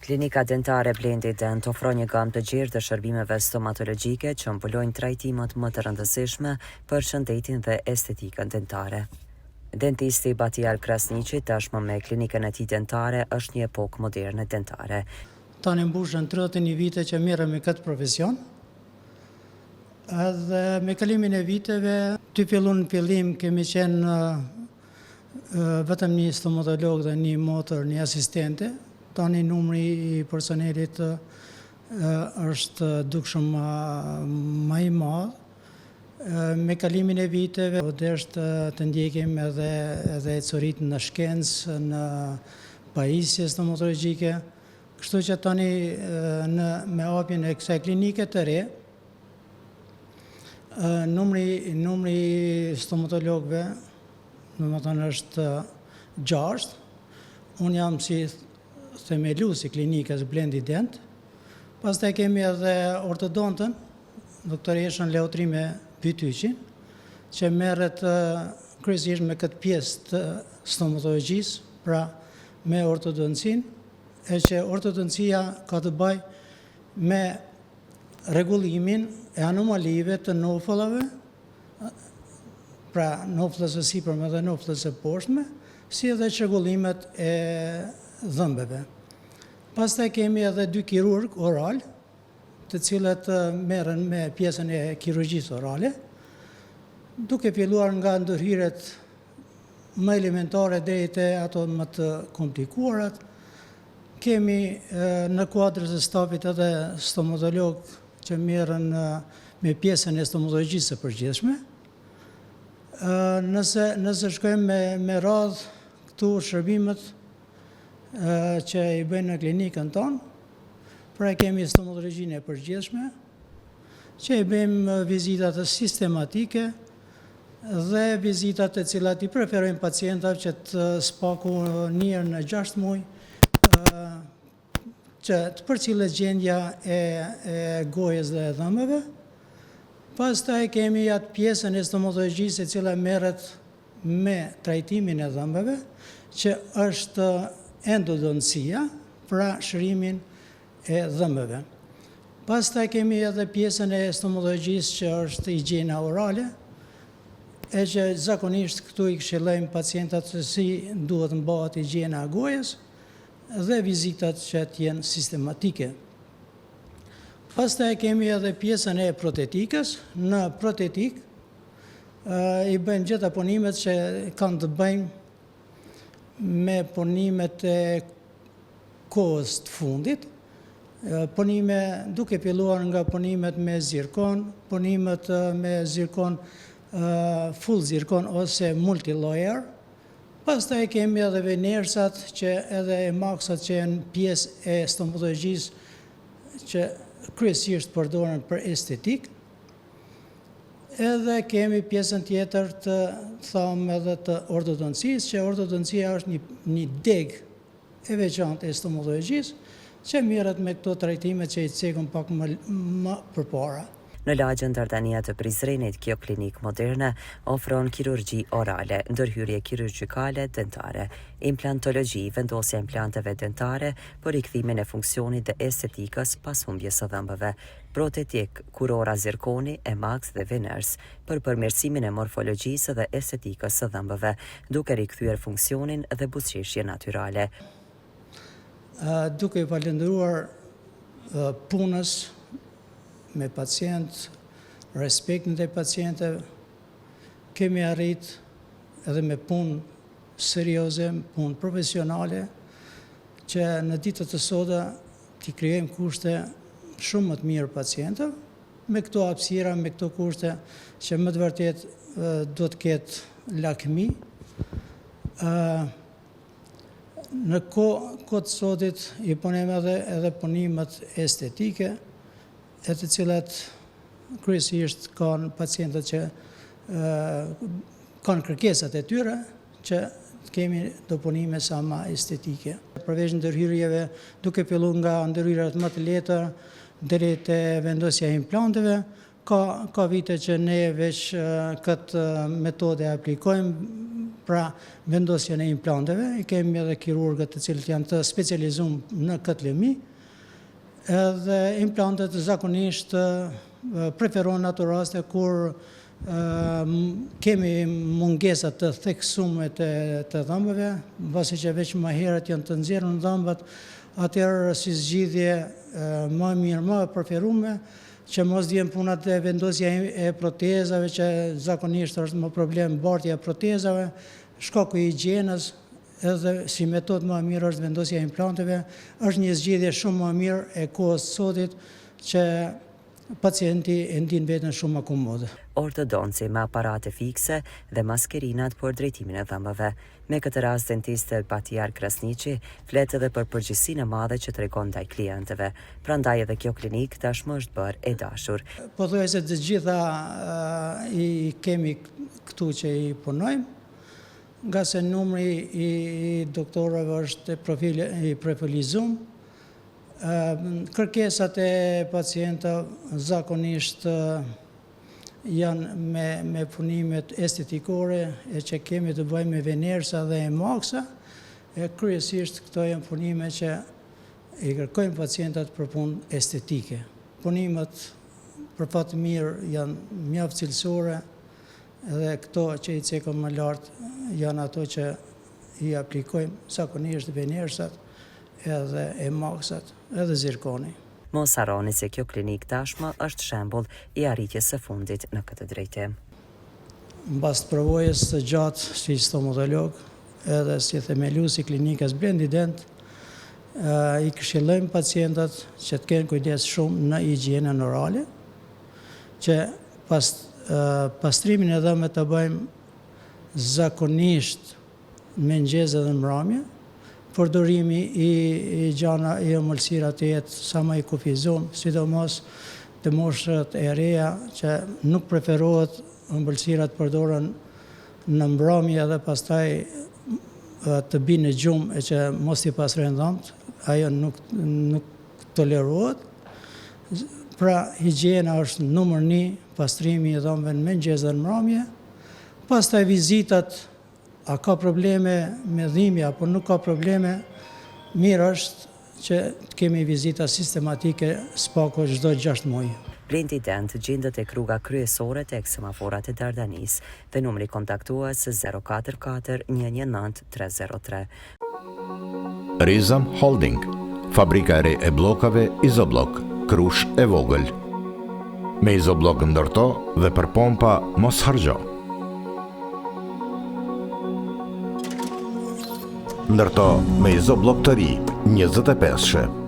Klinika dentare Blendi Dent ofron një gamë të gjerë të shërbimeve stomatologjike që mbulojnë trajtimet më të rëndësishme për shëndetin dhe estetikën dentare. Dentisti Batial Krasniqi tashmë me klinikën e tij dentare është një epokë moderne dentare. Tani mbushën 31 vite që merrem me këtë profesion. Edhe me kalimin e viteve, në fillim kemi qenë vetëm një stomatolog dhe një motor, një asistente. Tani numri i personelit është dukshëm më i madh. Me kalimin e viteve, është të ndjekim edhe ecurit në shkencë, në pajisje stomatologjike. Kështu që tani me hapjen e kësaj klinike të re, numri stomatologëve, domethënë është 6. Unë jam si themeluesi klinikës Blendi Dent. Pastaj kemi edhe ortodontën, doktoreshën Leotrime Bytyqin, që merret kryesisht me këtë pjesë të stomatologjisë, pra me ortodoncinë, e që ortodoncia ka të bëjë me rregullimin e anomalive të nofullave, pra nofullës së sipërme dhe nofullës së poshtme, si edhe çrregullimet e dhëmbëve. Pastaj kemi edhe 2 kirurg oral, të cilët merren me pjesën e kirurgjisë orale, duke filluar nga ndërhyrjet më elementare deri te ato më të komplikuarat. Kemi në kuadrën e stafit edhe stomatolog që merren me pjesën e stomatologjisë së përgjithshme. Nëse shkojmë me radhë këtu shërbimet që i bëjnë në klinikën tonë, pra kemi stomatologjinë e përgjithshme, që i bëjmë vizitat sistematike dhe vizitat të cilat i preferojmë pacientave që të spaku një herë në 6 muaj, që të përcillet gjendja e gojës dhe e dhëmbëve. Pastaj kemi atë pjesën e stomatologjisë e cila merret me trajtimin e dhëmbëve, që është endodoncia, pra shërimin e dhëmbëve. Pastaj kemi edhe pjesën e stomatologjisë që është higjiena orale, e që zakonisht këtu i këshillojmë pacientat se si duhet mbahet higjiena e gojës dhe vizitat që të jenë sistematike. Pastaj kemi edhe pjesën e protetikës. Në protetik i bëjmë gjitha punimet që kanë të bëjmë me punimet e kohës të fundit, punime duke filluar nga punimet me zirkon, punimet me zirkon, full zirkon ose multilayer. Pastaj kemi edhe venersat që edhe maksat që janë pjesë e stomatologjisë që kryesisht përdoren për estetik. Edhe kemi pjesën tjetër të thamë edhe të ortodoncisë, që ortodoncia është një degë e veçantë e stomatologjisë, që merret me këto trajtime që i cekëm pak më përpara. Në lagjën Dardania të Prizrenit, kjo klinik moderne ofron kirurgji orale, ndërhyrje kirurgjikale dentare, implantologji, vendosja implanteve dentare për rikthimin e funksionit dhe estetikës pas humbjes së dhëmbëve, protetik, kurora zirkoni, emax dhe veners, për përmirësimin e morfologjisë dhe estetikës së dhëmbëve, duke rikthyer funksionin dhe buzëqeshje natyrale. Duke i falendëruar punës me pacient, respektin e pacientëve, kemi arrit edhe me punë serioze, punë profesionale, që në ditët të sotme t'i krijojmë kushte shumë më të mirë pacientëve, me këto hapësira, me këto kushte që më të vërtet do të ketë lakmi. Në kohë të sotit i punojmë edhe punimet estetike, e të cilat kryesisht kanë pacientët që kanë kërkesat e tyre, që kemi do punime sa më estetike. Përveç ndërhyrjeve, duke filluar nga ndërhyrjet më të lehta deri te vendosja e implanteve, ka vite që ne veç këtë metode aplikojmë pra vendosjen e implanteve, i kemi edhe kirurgët të cilët janë të specializuar në këtë lëmi, edhe implantet zakonisht preferohen ato raste kur kemi mungesat të theksume të dhëmbëve, mbasi që veç më herët janë të nxjerrur në dhëmbët, atëherë si zgjidhje më mirë, më preferume, që mos vjen punat e vendosja e protezave, që zakonisht është më problem bartja e protezave, shkaku i higjienës, edhe si metodë më mirë është vendosja e implanteve, është një zgjidhje shumë më mirë e kohës sotit që pacienti e ndin veten shumë më komode. Ortodonci me aparate fikse dhe maskerinat për drejtimin e dhëmbëve. Me këtë rast dentiste Batiar Krasniqi flet edhe për përgjegjësinë e madhe që tregon ndaj klientëve. Prandaj edhe kjo klinik tashmë është bërë e dashur. Pothuajse të gjitha i kemi këtu që i punojmë, nga se numri i doktorëve është i profilizuar. Kërkesat e pacientëve zakonisht janë me punimet estetikore, e që kemi të bëjmë me venersa dhe emaksa, kryesisht këto janë punime që i kërkojmë pacientat për punë estetike. Punimet për fat të mirë janë mjaft cilësore, dhe këto që i cekëm më lartë janë ato që i aplikojmë zakonisht venersat, edhe emaksat, edhe zirkoni. Mos harroni se kjo klinik tashmë është shembull i arritjes së fundit në këtë drejtim. Mbas përvojës së gjatë si stomatolog, edhe si themelues i klinikës Blendi Dent, i këshillojmë pacientat që të kenë kujdes shumë në higjienën orale, që pastrimin e dhëmbëve të bëjmë zakonisht me mëngjes dhe mbrëmje. Përdorimi i gjana i ëmbëlsira të jetë sa më i kufizuar, sidomos të moshët e reja që nuk preferohet ëmbëlsirat përdoren në mbrëmje dhe pastaj të binë në gjumë e që mos t'i pastrojnë dhëmbët, ajo nuk tolerohet. Pra higjiena është numër 1, pastrimi i dhëmbëve në mëngjes dhe në mbrëmje, pastaj vizitat. A ka probleme me dhimbje apo nuk ka probleme, mirë është që kemi vizita sistematike spako çdo 6 muaj. Blendi Dent gjendet tek rruga kryesore tek semaforat e Dardanis dhe numri kontaktues 044 119 303. Rizam Holding, fabrika e re e bllokave Izoblok, Krush e vogël. Me Izoblok ndërto dhe për pompa mos harxho. Ndërto me Izoblok të ri, 25.